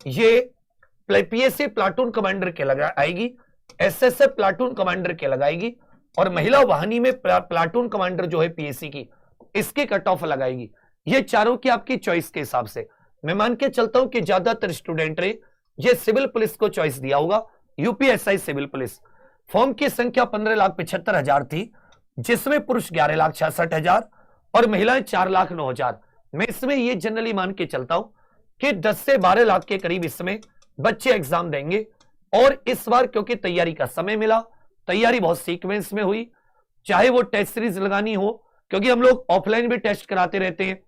ये PSC platoon commander के लगा आएगी, एसएसएफ प्लाटून कमांडर के लगाएगी, और महिला वाहिनी में प्लाटून कमांडर जो है पीएससी की, इसकी कट ऑफ लगाएगी। ये चारों की आपकी चॉइस के हिसाब से मैं मान के चलता हूं कि ज्यादातर स्टूडेंट ने ये सिविल पुलिस को चॉइस दिया होगा, यूपीएसआई सिविल पुलिस। फॉर्म की संख्या 15,75,000 थी, जिसमें पुरुष 11,66,000 और महिलाएं 4,09,000। मैं इसमें ये जनरली मान के चलता हूं कि 10 से 12 लाख के करीब इसमें बच्चे एग्जाम देंगे। और इस बार क्योंकि तैयारी का समय मिला, तैयारी बहुत सीक्वेंस में हुई, चाहे वो टेस्ट सीरीज लगानी हो, क्योंकि हम लोग ऑफलाइन भी टेस्ट कराते रहते हैं,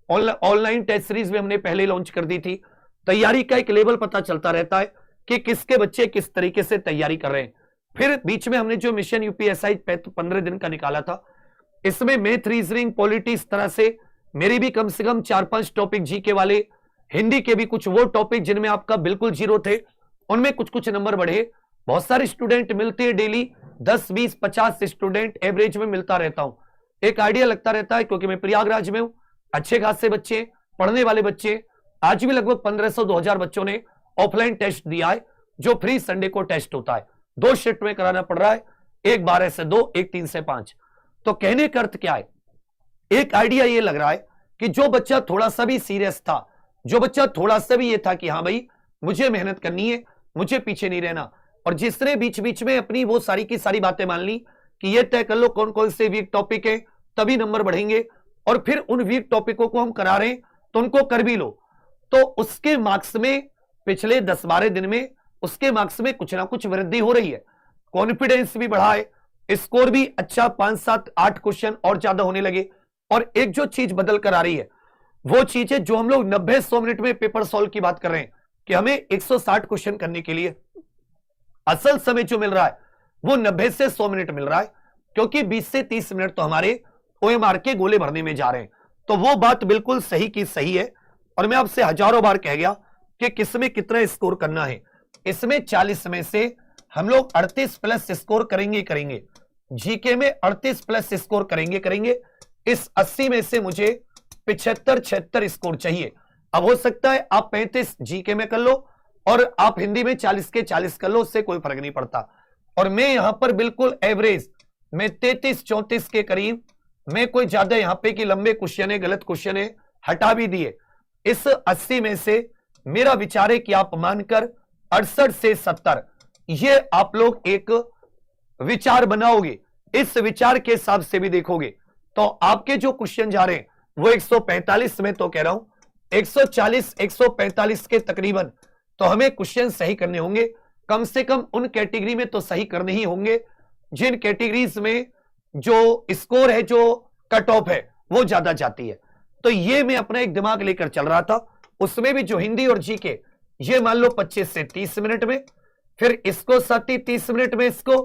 ऑनलाइन टेस्ट सीरीज भी हमने पहले लॉन्च कर दी थी। तैयारी का एक लेवल पता चलता रहता है कि किसके बच्चे किस तरीके से तैयारी कर रहे हैं। फिर बीच में हमने जो मिशन यूपीएसआई 15 दिन का निकाला था, इसमें मैथ, रीजनिंग, पॉलिटी, इस तरह से मेरी भी कम से कम 4-5 टॉपिक जीके वाले, हिंदी के भी कुछ वो टॉपिक जिनमें आपका बिल्कुल जीरो थे, उनमें कुछ कुछ नंबर बढ़े। बहुत सारे स्टूडेंट मिलते हैं डेली, 10, 20, 50 स्टूडेंट एवरेज में मिलता रहता हूं। एक आइडिया लगता रहता है, क्योंकि मैं प्रयागराज में हूं, अच्छे खासे बच्चे, पढ़ने वाले बच्चे, आज भी लगभग 1500-2000 बच्चों ने ऑफलाइन टेस्ट दिया है, जो फ्री संडे को टेस्ट होता है। 2 शिफ्ट में कराना पड़ रहा है, एक 12 से 2, एक 3 से 5। तो कहने का अर्थ क्या है, एक आइडिया ये लग रहा है कि जो बच्चा थोड़ा सा भी सीरियस था, जो बच्चा थोड़ा सा भी ये था कि हाँ भाई मुझे मेहनत करनी है, मुझे पीछे नहीं रहना, और जिसने बीच बीच में अपनी वो सारी की सारी बातें मान ली कि ये तय कर लो कौन कौन से वीक टॉपिक है, तभी नंबर बढ़ेंगे, और फिर उन वीक टॉपिकों को हम करा रहे हैं तो उनको कर भी लो, तो उसके मार्क्स में पिछले 10-12 दिन में उसके मार्क्स में कुछ ना कुछ वृद्धि हो रही है, कॉन्फिडेंस भी बढ़ा है, स्कोर भी अच्छा 5, 7, 8 क्वेश्चन और ज्यादा होने लगे। और एक जो चीज बदल कर आ रही है वो चीज है जो हम लोग 90-100 मिनट में पेपर सॉल्व की बात कर रहे हैं कि हमें 160 क्वेश्चन करने के लिए असल समय जो मिल रहा है वो 90 से 100 मिनट मिल रहा है, क्योंकि 20 से 30 मिनट तो हमारे ओएमआर के गोले भरने में जा रहे हैं। तो वो बात बिल्कुल सही की सही है, और मैं आपसे हजारों बार कह गया कि किसमें कितना स्कोर करना है। इसमें 40 में से हम लोग 38 प्लस स्कोर करेंगे, जीके में 38 प्लस स्कोर करेंगे। इस 80 में से मुझे 75-76 स्कोर चाहिए। अब हो सकता है आप 35 जीके में कर लो और आप हिंदी में 40 के 40 कर लो, उससे कोई फर्क नहीं पड़ता। और मैं यहां पर बिल्कुल एवरेज, मैं 33-34 के करीब, मैं कोई ज्यादा यहां पे कि लंबे क्वेश्चन है, गलत क्वेश्चन है, हटा भी दिए। इस 80 में से मेरा विचार है कि आप मानकर 68 से 70 ये आप लोग एक विचार बनाओगे। इस विचार के हिसाब से भी देखोगे तो आपके जो क्वेश्चन जा रहे हैं वो 145 में, तो कह रहा हूं 140-145 के तकरीबन, तो हमें क्वेश्चन सही करने होंगे। कम से कम उन कैटेगरी में तो सही करने ही होंगे जिन कैटेगरीज में जो स्कोर है, जो कट ऑफ है, वो ज्यादा जाती है। तो ये मैं अपना एक दिमाग लेकर चल रहा था। उसमें भी जो हिंदी और जीके, ये मान लो 25 से 30 मिनट में, फिर इसको 30 मिनट में इसको,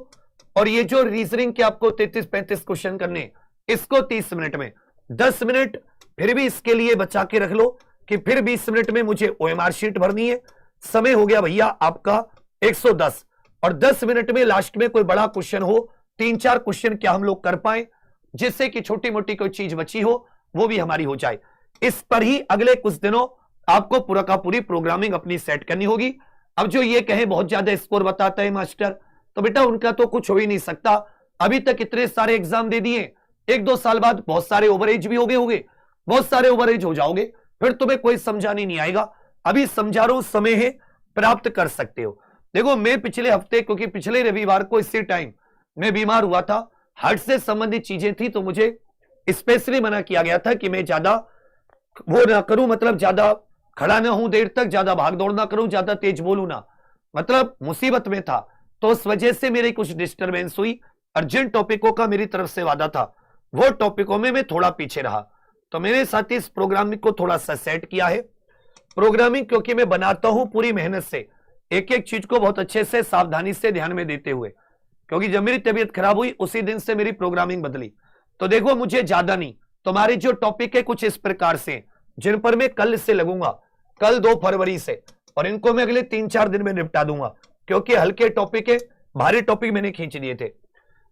और ये जो रीजनिंग के आपको 33-35 क्वेश्चन करने, इसको 30 मिनट में। 10 मिनट फिर भी इसके लिए बचा के रख लो कि फिर 20 मिनट में मुझे ओएमआर शीट भरनी है। समय हो गया भैया आपका 110, और 10 मिनट में लास्ट में कोई बड़ा क्वेश्चन हो, 3-4 क्वेश्चन क्या हम लोग कर पाए, जिससे कि छोटी मोटी कोई चीज बची हो वो भी हमारी हो जाए। इस पर ही अगले कुछ दिनों आपको पूरा का पूरी प्रोग्रामिंग अपनी सेट करनी होगी। अब जो ये कहे बहुत ज्यादा स्कोर बताता है मास्टर, तो बेटा उनका तो कुछ हो ही नहीं सकता। अभी तक इतने सारे एग्जाम दे दिए, 1-2 साल बाद बहुत सारे ओवरेज भी हो गए होंगे, बहुत सारे ओवरेज हो जाओगे, फिर तुम्हें कोई समझाने नहीं आएगा। अभी समझा रहा हूं, समय है, प्राप्त कर सकते हो। देखो मैं पिछले हफ्ते, क्योंकि पिछले रविवार को इसी टाइम मैं बीमार हुआ था, हार्ट से संबंधित चीजें थी, तो मुझे स्पेशली मना किया गया था कि मैं ज्यादा वो ना करूं, मतलब ज्यादा खड़ा ना हूं देर तक, ज्यादा भाग दौड़ ना करूं, ज्यादा तेज बोलूं ना, मतलब मुसीबत में था। तो उस वजह से मेरी कुछ डिस्टरबेंस हुई, और जिन टॉपिकों का मेरी तरफ से वादा था वो टॉपिकों में मैं थोड़ा पीछे रहा। तो मेरे साथ इस प्रोग्रामिंग को थोड़ा सा सेट किया है। प्रोग्रामिंग क्योंकि मैं बनाता हूं पूरी मेहनत से, एक एक चीज को बहुत अच्छे से सावधानी से ध्यान में देते हुए, क्योंकि जब मेरी तबीयत खराब हुई उसी दिन से मेरी प्रोग्रामिंग बदली। तो देखो मुझे ज्यादा नहीं, तुम्हारे जो टॉपिक है कुछ इस प्रकार से, जिन पर मैं कल से लगूंगा, कल 2 फरवरी से, और इनको मैं अगले 3-4 दिन में निपटा दूंगा, क्योंकि हल्के टॉपिक है, भारी टॉपिक मैंने खींच दिए थे।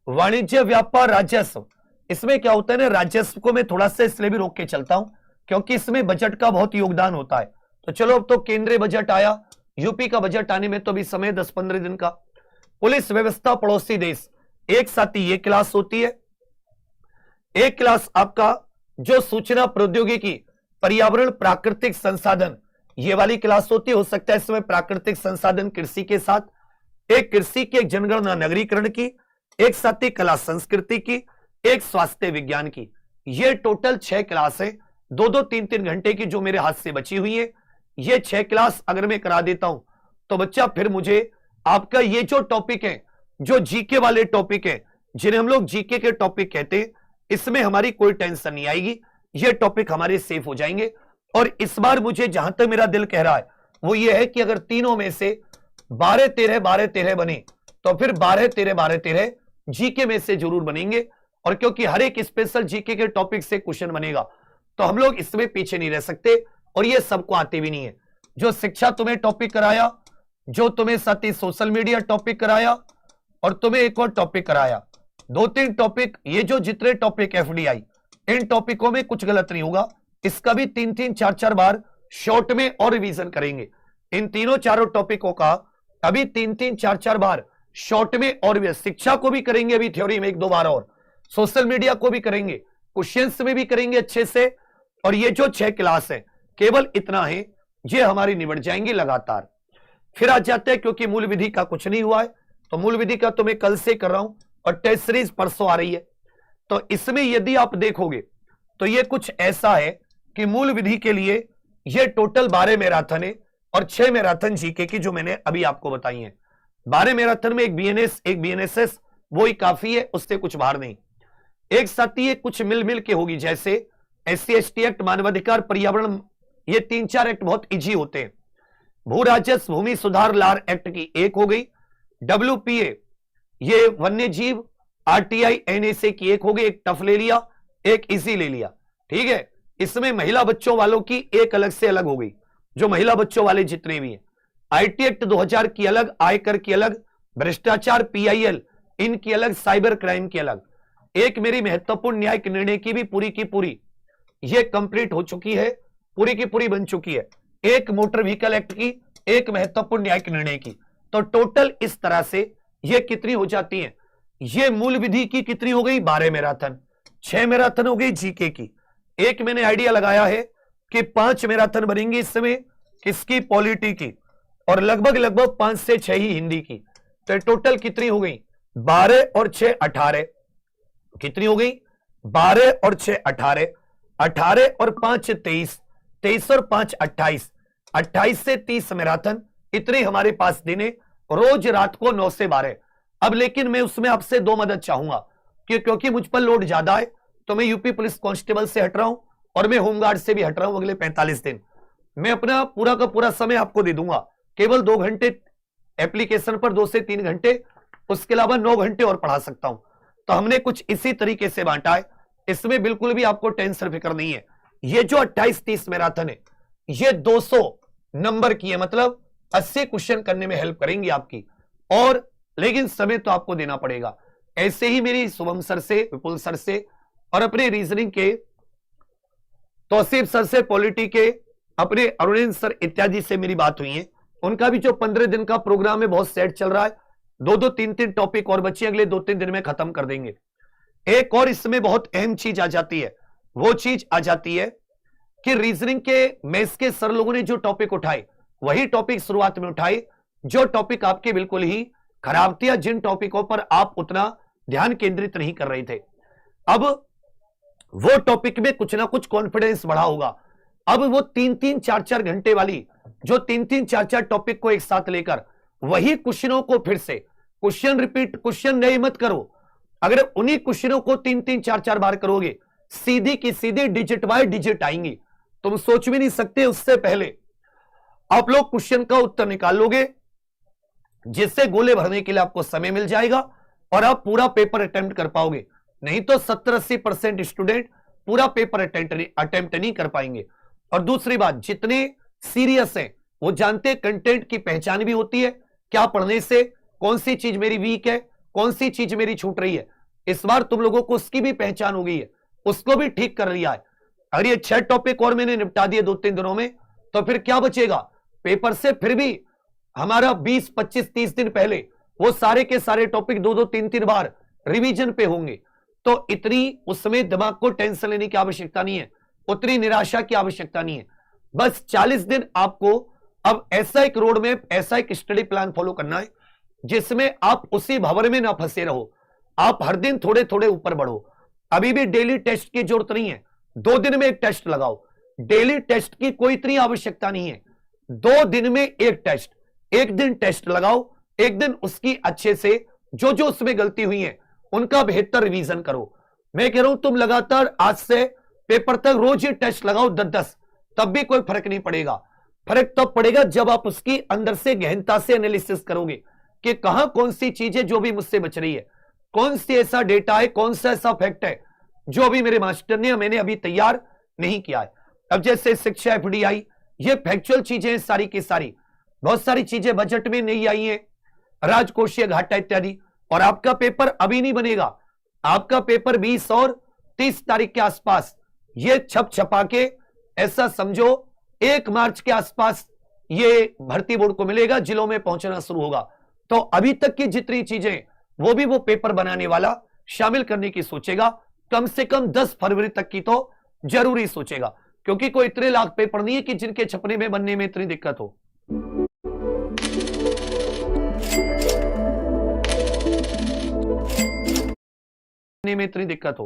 वाणिज्य, व्यापार, राजस्व, इसमें क्या होता है ना, राजस्व को मैं थोड़ा सा इसलिए भी रोक के चलता हूं क्योंकि इसमें बजट का बहुत योगदान होता है। तो चलो अब तो केंद्रीय बजट आया, यूपी का बजट आने में तो अभी समय 10-15 दिन का। पुलिस व्यवस्था पड़ोसी देश, एक साथ ये क्लास होती है। एक क्लास आपका जो सूचना प्रौद्योगिकी, पर्यावरण, प्राकृतिक संसाधन, ये वाली क्लास होती है। हो सकता है इसमें प्राकृतिक संसाधन कृषि के साथ, एक कृषि की, एक जनगणना नगरीकरण की, एक साथ ही कला संस्कृति की, एक स्वास्थ्य विज्ञान की। ये टोटल 6 क्लास है, 2-2, 3-3 घंटे की जो मेरे हाथ से बची हुई है। ये 6 क्लास अगर मैं करा देता हूं तो बच्चा फिर मुझे आपका ये जो टॉपिक है, जो जीके वाले टॉपिक है, जिन्हें हम लोग जीके के टॉपिक कहते हैं, इसमें हमारी कोई टेंशन नहीं आएगी। ये टॉपिक हमारे सेफ हो जाएंगे। और इस बार मुझे जहां तक मेरा दिल कह रहा है वो ये है कि अगर तीनों में से 12-13 बने तो फिर 12-13 जीके में से जरूर बनेंगे। और क्योंकि हर एक स्पेशल जीके के टॉपिक से क्वेश्चन बनेगा तो हम लोग इसमें पीछे नहीं रह सकते। और ये सबको आते भी नहीं है। जो शिक्षा तुम्हें टॉपिक कराया, जो तुम्हें साथ ही सोशल मीडिया टॉपिक कराया, और तुम्हें एक और टॉपिक कराया, 2-3 टॉपिक, ये जो जितने टॉपिक एफडीआई, इन टॉपिकों में कुछ गलत नहीं होगा। इसका भी 3-3, 4-4 बार शॉर्ट में और रिवीजन करेंगे। इन तीनों चारों टॉपिकों का अभी 3-3, 4-4 बार शॉर्ट में और शिक्षा को भी करेंगे, अभी थ्योरी में 1-2 बार, और सोशल मीडिया को भी करेंगे, क्वेश्चंस में भी करेंगे अच्छे से। और ये जो 6 क्लास है केवल इतना है, ये हमारी निबट जाएंगी लगातार। फिर आ जाते हैं, क्योंकि मूल विधि का कुछ नहीं हुआ है तो मूल विधि का तो मैं कल से कर रहा हूं और टेस्ट सीरीज परसों आ रही है। तो इसमें यदि आप देखोगे तो ये कुछ ऐसा है कि मूल विधि के लिए ये टोटल 12 मैराथन है और 6 मैराथन जीके की जो मैंने अभी आपको बताई है। 12 मैराथन में एक बीएनएस, एक बीएनएसएस, वो ही काफी है, उससे कुछ बाहर नहीं। एक साथ ही कुछ मिल के होगी, जैसे SC/ST एक्ट, मानवाधिकार, पर्यावरण, ये 3-4 एक्ट बहुत इजी होते हैं। भू राजस्व, भूमि सुधार लार एक्ट की एक हो गई। WPA, ये वन्य जीव, RTI, NSA की एक हो गई। एक टफ ले लिया, एक इजी ले लिया, ठीक है। इसमें महिला बच्चों वालों की एक अलग से अलग हो गई, जो महिला बच्चों वाले जितने भी हैं। IT एक्ट 2000 की अलग, आयकर की अलग, भ्रष्टाचार, PIL, इनकी अलग, साइबर क्राइम की अलग। एक मेरी महत्वपूर्ण न्यायिक निर्णय की भी पूरी की पूरी ये कंप्लीट हो चुकी है, पूरी की पूरी बन चुकी है। एक मोटर व्हीकल एक्ट की, एक महत्वपूर्ण न्यायिक निर्णय की। तो टोटल इस तरह से ये कितनी हो जाती है, ये मूल विधि की कितनी हो गई, 12 मैराथन। 6 मैराथन हो गई जीके की। एक मैंने आइडिया लगाया है कि 5 मैराथन बनेंगी इस समय किसकी, पॉलिटी की, और लगभग 5 से 6 ही हिंदी की। तो टोटल कितनी हो गई, 12 और 6 18। कितनी हो गई, 12 और 6 18, 18 और 5 23, 23 और 5 28, 28 से 30 मैराथन। इतने हमारे पास दिन है, रोज रात को 9 से 12। अब लेकिन मैं उसमें आपसे 2 मदद चाहूंगा कि क्योंकि मुझ पर लोड ज्यादा है तो मैं यूपी पुलिस कांस्टेबल से हट रहा हूं और मैं होमगार्ड से भी हट रहा हूं। अगले 45 दिन मैं अपना पूरा का पूरा समय आपको दे दूंगा, केवल 2 घंटे एप्लीकेशन पर, 2 से 3 घंटे, उसके अलावा 9 घंटे और पढ़ा सकता हूं। तो हमने कुछ इसी तरीके से बांटा है, इसमें बिल्कुल भी आपको टेंशन फिक्र नहीं है। ये जो 28-30 मैराथन है ये 200 नंबर की है, मतलब 80 क्वेश्चन करने में हेल्प करेंगी आपकी। और लेकिन समय तो आपको देना पड़ेगा। ऐसे ही मेरी शुभम सर से, विपुल सर से, और अपने रीजनिंग के तौसीफ सर से, पॉलिटी के अपने अरुण सर इत्यादि से मेरी बात हुई है। उनका भी जो 15 दिन का प्रोग्राम है बहुत सेट चल रहा है। 2-2, 3-3 टॉपिक और बच्चे अगले 2-3 दिन में खत्म कर देंगे। एक और इसमें बहुत अहम चीज आ जाती है, वो चीज आ जाती है कि रीजनिंग के मैथ्स के सर लोगों ने जो टॉपिक उठाए वही टॉपिक शुरुआत में उठाए जो टॉपिक आपके बिल्कुल ही खराब थे, या जिन टॉपिकों पर आप उतना ध्यान केंद्रित नहीं कर रहे थे। अब वो टॉपिक में कुछ ना कुछ कॉन्फिडेंस बढ़ा होगा। अब वो 3-3, 4-4 घंटे वाली जो 3-3, 4-4 टॉपिक को एक साथ लेकर वही क्वेश्चनों को फिर से क्वेश्चन रिपीट, क्वेश्चन नए मत करो। अगर उन्हीं क्वेश्चनों को 3-3, 4-4 बार करोगे, सीधी की सीधी डिजिट बाय डिजिट आएंगी। तुम सोच भी नहीं सकते उससे पहले आप लोग क्वेश्चन का उत्तर निकाल लोगे, जिससे गोले भरने के लिए आपको समय मिल जाएगा और आप पूरा पेपर अटेम्प्ट कर पाओगे। नहीं तो 70-80% स्टूडेंट पूरा पेपर अटेम्प्ट नहीं कर पाएंगे। और दूसरी बात, जितने सीरियस हैं वो जानते कंटेंट की पहचान भी होती है, क्या पढ़ने से कौन सी चीज मेरी वीक है, कौन सी चीज मेरी छूट रही है। इस बार तुम लोगों को उसकी भी पहचान हो गई है, उसको भी ठीक कर लिया है। अगर ये 6 टॉपिक और मैंने निपटा दिए 2-3 दिनों में तो फिर क्या बचेगा? पेपर से फिर भी हमारा 20, 25, 30 दिन पहले वो सारे के सारे टॉपिक 2-2, 3-3 बार रिवीजन पे होंगे। तो इतनी उसमें दिमाग को टेंशन लेने की आवश्यकता नहीं है, उतनी निराशा की आवश्यकता नहीं है। बस 40 दिन आपको अब ऐसा एक रोड मैप, ऐसा एक स्टडी प्लान फॉलो करना है जिसमें आप उसी भंवर में ना फंसे रहो, आप हर दिन थोड़े थोड़े ऊपर बढ़ो। अभी भी डेली टेस्ट की जरूरत नहीं है, 2 दिन में एक टेस्ट लगाओ। डेली टेस्ट की कोई इतनी आवश्यकता नहीं है, 2 दिन में एक टेस्ट, एक दिन टेस्ट लगाओ, एक दिन उसकी अच्छे से जो जो उसमें गलती हुई है उनका बेहतर रिवीजन करो। मैं कह रहा हूं तुम लगातार आज से पेपर तक रोज ही टेस्ट लगाओ 10-10, तब भी कोई फर्क नहीं पड़ेगा। फर्क तब पड़ेगा जब आप उसकी अंदर से गहनता से एनालिसिस करोगे कि कहां कौन सी चीजें जो भी मुझसे बच रही है, कौन सी ऐसा डेटा है, कौन सा ऐसा फैक्ट है जो अभी मेरे मास्टर ने मैंने अभी तैयार नहीं किया है। अब जैसे शिक्षा एफडीआई, ये फैक्चुअल चीजें हैं सारी की सारी, बहुत सारी चीजें बजट में नहीं आई है, राजकोषीय घाटा इत्यादि। और आपका पेपर अभी नहीं बनेगा, आपका पेपर 20 और 30 तारीख के आसपास ये छप छपा के ऐसा समझो 1 मार्च के आसपास ये भर्ती बोर्ड को मिलेगा, जिलों में पहुंचना शुरू होगा। तो अभी तक की जितनी चीजें वो भी वो पेपर बनाने वाला शामिल करने की सोचेगा, कम से कम 10 फरवरी तक की तो जरूरी सोचेगा, क्योंकि कोई इतने लाख पेपर नहीं है कि जिनके छपने में बनने में इतनी दिक्कत हो। में इतनी दिक्कत हो।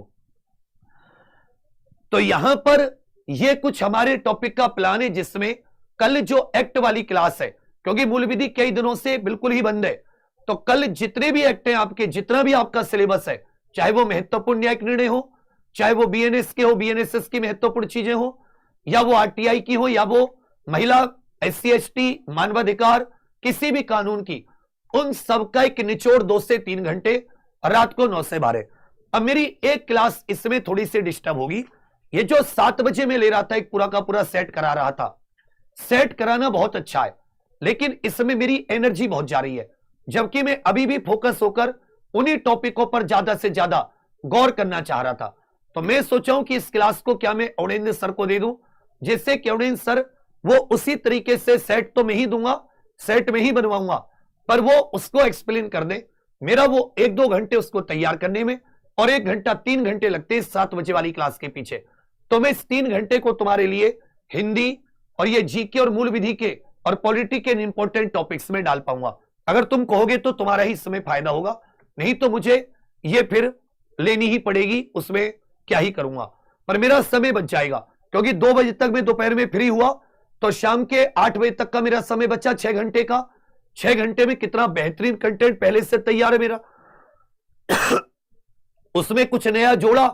तो यहां पर यह कुछ हमारे टॉपिक का प्लान है, जिसमें कल जो एक्ट वाली क्लास है, क्योंकि मूल विधि कई दिनों से बिल्कुल ही बंद है, तो कल जितने भी एक्ट हैं आपके, जितना भी आपका सिलेबस है, चाहे वो महत्वपूर्ण न्यायिक निर्णय हो, चाहे वो बीएनएस के हो, बीएनएसएस की महत्वपूर्ण चीजें हो, या वो आरटीआई की हो, या वो महिला, एससी एसटी, मानवाधिकार, किसी भी कानून की, उन सबका एक निचोड़ 2 से 3 घंटे रात को 9 से 12। अब मेरी एक क्लास इसमें थोड़ी सी डिस्टर्ब होगी। ये जो 7 बजे में ले रहा था, एक पूरा का पूरा सेट करा रहा था, सेट कराना बहुत अच्छा है, लेकिन इसमें मेरी एनर्जी बहुत जा रही है, जबकि मैं अभी भी फोकस होकर उन्हीं टॉपिकों पर ज्यादा से ज्यादा गौर करना चाह रहा था। तो मैं सोचा हूं कि इस क्लास को क्या मैं अवडेंद्र सर को दे दूं, जिससे कि अवडेंद्र सर वो उसी तरीके से सेट तो मैं ही दूंगा, सेट में ही बनवाऊंगा, पर वो उसको एक्सप्लेन कर दे। मेरा वो 1-2 घंटे उसको तैयार करने में और 1 घंटा 3 घंटे लगते हैं 7 बजे वाली क्लास के पीछे। तो मैं इस 3 घंटे को तुम्हारे लिए हिंदी और ये जीके और मूल विधि के और पॉलिटी के इंपॉर्टेंट टॉपिक्स में डाल पाऊंगा। अगर तुम कहोगे तो तुम्हारा ही इसमें फायदा होगा, नहीं तो मुझे ये फिर लेनी ही पड़ेगी, उसमें क्या ही करूंगा। पर मेरा समय बच जाएगा, क्योंकि 2 बजे तक मैं दोपहर में फ्री हुआ तो शाम के 8 बजे तक का मेरा समय बचा 6 घंटे का। 6 घंटे में कितना बेहतरीन कंटेंट पहले से तैयार है मेरा। उसमें कुछ नया जोड़ा,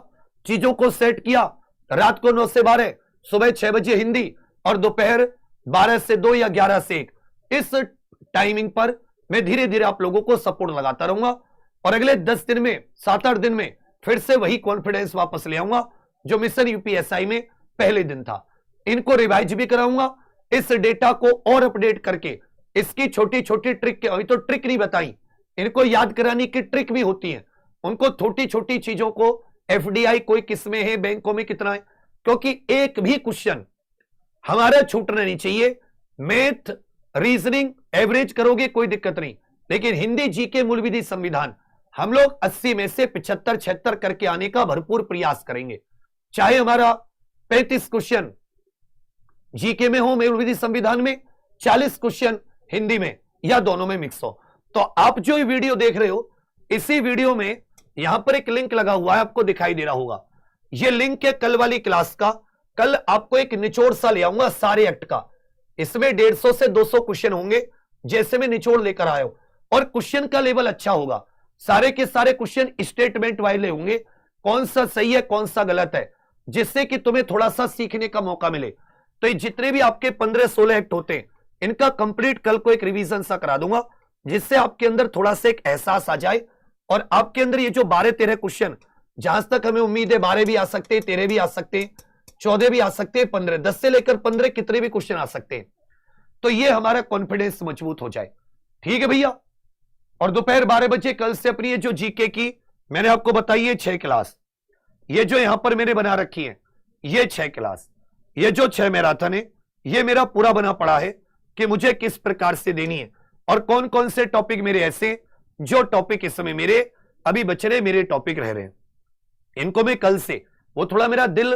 चीजों को सेट किया। रात को 9 से 12, सुबह 6 बजे हिंदी और दोपहर 12 से 2 या 11 से 1, इस टाइमिंग पर मैं धीरे धीरे आप लोगों को सपोर्ट लगाता रहूंगा। और अगले 10 दिन में, 7-8 दिन में फिर से वही कॉन्फिडेंस वापस ले आऊंगा जो मिशन यूपीएसआई में पहले दिन था। इनको रिवाइज भी कराऊंगा, इस डेटा को और अपडेट करके इसकी छोटी छोटी ट्रिक, अभी तो ट्रिक नहीं बताई, इनको याद कराने की ट्रिक भी होती है। उनको छोटी छोटी चीजों को, एफडीआई कोई किसमें है, बैंकों में कितना है, क्योंकि एक भी क्वेश्चन हमारा छूटना नहीं चाहिए। मैथ, रीजनिंग एवरेज करोगे कोई दिक्कत नहीं, लेकिन हिंदी, जीके, मूल विधि, संविधान हम लोग 80 में से 75-76 करके आने का भरपूर प्रयास करेंगे। चाहे हमारा 35 क्वेश्चन जीके में हो, मूल विधि, संविधान में, 40 क्वेश्चन हिंदी में, या दोनों में मिक्स हो। तो आप जो वीडियो देख रहे हो, इसी वीडियो में यहां पर एक लिंक लगा हुआ है, आपको दिखाई दे रहा होगा। यह लिंक है कल वाली क्लास का। कल आपको एक निचोड़ सा ले आऊंगा सारे एक्ट का। इसमें 150 से 200 क्वेश्चन होंगे, जैसे मैं निचोड़ लेकर आया हूं, और क्वेश्चन का लेवल अच्छा होगा। सारे के सारे क्वेश्चन स्टेटमेंट वाले होंगे, कौन सा सही है कौन सा गलत है, जिससे कि तुम्हें थोड़ा सा सीखने का मौका मिले। तो ये जितने भी आपके 15-16 एक्ट होते हैं, इनका कंप्लीट कल को एक रिवीजन सा करा दूंगा, जिससे आपके अंदर थोड़ा सा एक एहसास आ जाए। और आपके अंदर ये जो 12-13 क्वेश्चन, जहां तक हमें उम्मीद है 12 भी आ सकते हैं, 13 भी आ सकते हैं, 14 भी आ सकते हैं, 15, 10 से लेकर 15 कितने भी क्वेश्चन आ सकते हैं। तो ये हमारा कॉन्फिडेंस मजबूत हो जाए। ठीक है भैया। और दोपहर 12 बजे कल से अपनी ये जो जीके की मैंने आपको बताई है 6 क्लास, ये जो यहां पर मैंने बना रखी है, ये 6 क्लास, ये जो 6 मैराथन है, ये मेरा पूरा बना पड़ा है कि मुझे किस प्रकार से देनी है और कौन कौन से टॉपिक मेरे ऐसे जो टॉपिक इस समय मेरे अभी बच रहे मेरे टॉपिक रह रहे हैं, इनको मैं कल से, वो थोड़ा मेरा दिल,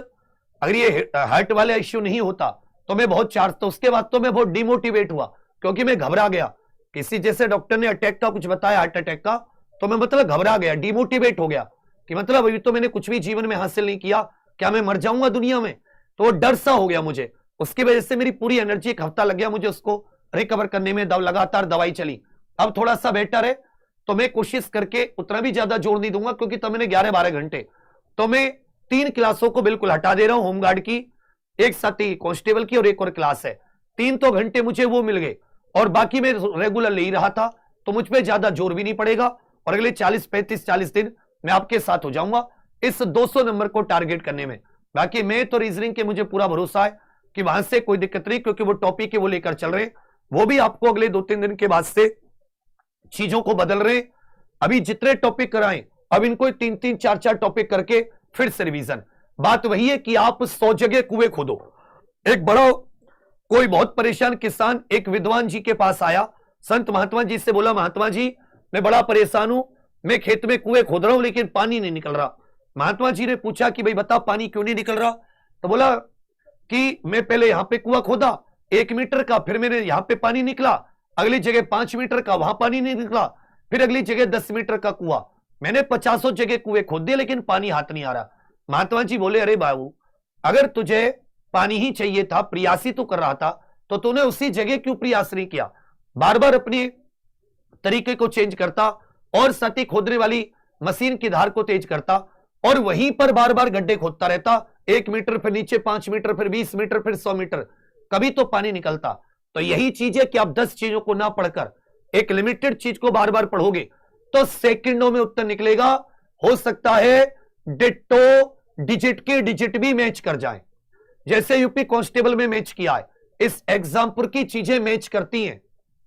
अगर ये हार्ट वाला इश्यू नहीं होता तो मैं बहुत चार्ज, तो उसके बाद तो मैं बहुत डिमोटिवेट हुआ क्योंकि मैं घबरा गया। किसी जैसे डॉक्टर ने अटैक का कुछ बताया, हार्ट अटैक का, तो मैं मतलब घबरा गया, डिमोटिवेट हो गया कि मतलब अभी तो मैंने कुछ भी जीवन में हासिल नहीं किया, क्या मैं मर जाऊंगा दुनिया में? तो वो डर सा हो गया मुझे। उसकी वजह से मेरी पूरी एनर्जी, एक हफ्ता लग गया मुझे उसको रिकवर करने में, लगातार दवाई चली। अब थोड़ा सा बेटर है तो मैं कोशिश करके उतना भी ज्यादा जोर नहीं दूंगा क्योंकि तब मैंने 11-12 घंटे, तो मैं 3 क्लासों को बिल्कुल हटा दे रहा हूं, होमगार्ड की, एक साथ ही कांस्टेबल की और एक और क्लास है। 3 तो घंटे मुझे वो मिल गए और बाकी मैं रेगुलर ले ही रहा था, तो मुझ पर ज्यादा जोर भी नहीं पड़ेगा और अगले 40-40 दिन मैं आपके साथ हो जाऊंगा इस 200 नंबर को टारगेट करने में। बाकी मैं तो रीजनिंग के मुझे पूरा भरोसा है कि वहां से कोई दिक्कत नहीं, क्योंकि वो टॉपिक वो लेकर चल रहे, वो भी आपको अगले 2-3 दिन के बाद से चीजों को बदल रहे। अभी जितने टॉपिक कराएं, अब इनको 3-3, 4-4 टॉपिक करके फिर से रिवीजन। बात वही है कि आप 100 जगह कुएं खोदो। एक बड़ा कोई बहुत परेशान किसान एक विद्वान जी के पास आया, संत महात्मा जी से बोला, महात्मा जी मैं बड़ा परेशान हूं, मैं खेत में कुएं खोद रहा हूं लेकिन पानी नहीं निकल रहा। महात्मा जी ने पूछा कि भाई बता पानी क्यों नहीं निकल रहा? तो बोला कि मैं पहले यहां पे कुआं खोदा 1 मीटर का, फिर मेरे यहां पे पानी निकला, अगली जगह 5 मीटर का, वहां पानी नहीं निकला, फिर अगली जगह 10 मीटर का कुआं, मैंने 50 जगह कुएं खोद दिए लेकिन पानी हाथ नहीं आ रहा। महात्मा जी बोले, अरे बाबू अगर तुझे पानी ही चाहिए था, प्रयास ही तो कर रहा था, तो तूने उसी जगह क्यों प्रयास नहीं किया? बार बार अपने तरीके को चेंज करता और साथ ही खोदने वाली मशीन की धार को तेज करता और वहीं पर बार बार गड्ढे खोदता रहता, 1 मीटर फिर नीचे 5 मीटर फिर 20 मीटर फिर 100 मीटर, कभी तो पानी निकलता। तो यही चीज है कि आप 10 चीजों को ना पढ़कर एक लिमिटेड चीज को बार बार पढ़ोगे तो सेकंडों में उत्तर निकलेगा। हो सकता है डिट्टो डिजिट के डिजिट भी मैच कर जाए, जैसे यूपी कांस्टेबल में मैच किया है, इस एग्जाम्पल की चीजें मैच करती हैं।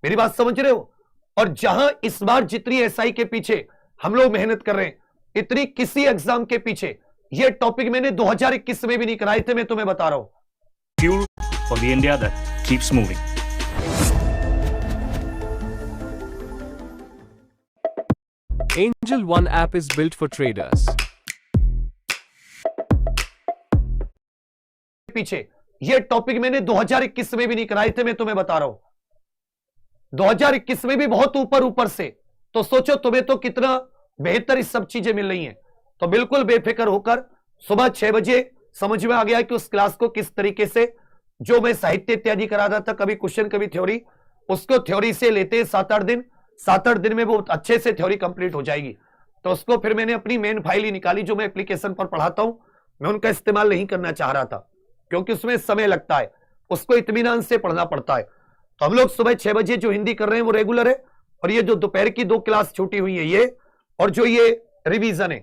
मेरी बात समझ रहे हो? और जहां इस बार जितनी एसआई के पीछे हम लोग मेहनत कर रहे हैं, इतनी किसी एग्जाम के पीछे ये टॉपिक मैंने 2021 में भी नहीं कराए थे, मैं तुम्हें बता रहा हूं। Fuel for the India that keeps moving. Angel One app is built for traders. पीछे ये टॉपिक मैंने 2021 में भी नहीं कराए थे, मैं तुम्हें बता रहा हूं। 2021 में भी बहुत ऊपर से, तो सोचो तुम्हें तो कितना बेहतर इस सब चीजें मिल रही हैं। तो बिल्कुल बेफिक्र होकर सुबह 6 बजे समझ में आ गया कि उस क्लास को किस तरीके से, जो मैं साहित्य इत्यादि कराता था, कभी क्वेश्चन कभी थ्योरी, उसको थ्योरी से लेते 7-8 दिन, 7-8 दिन में बहुत अच्छे से थ्योरी कंप्लीट हो जाएगी। तो उसको फिर मैंने अपनी मेन फाइल ही निकाली, जो मैं एप्लीकेशन पर पढ़ाता हूं, मैं उनका इस्तेमाल नहीं करना चाह रहा था क्योंकि उसमें समय लगता है, उसको इत्मीनान से पढ़ना पड़ता है। तो हम लोग सुबह 6 बजे जो हिंदी कर रहे हैं वो रेगुलर है, और ये जो दोपहर की 2 क्लास छूटी हुई है ये, और जो ये रिवीजन है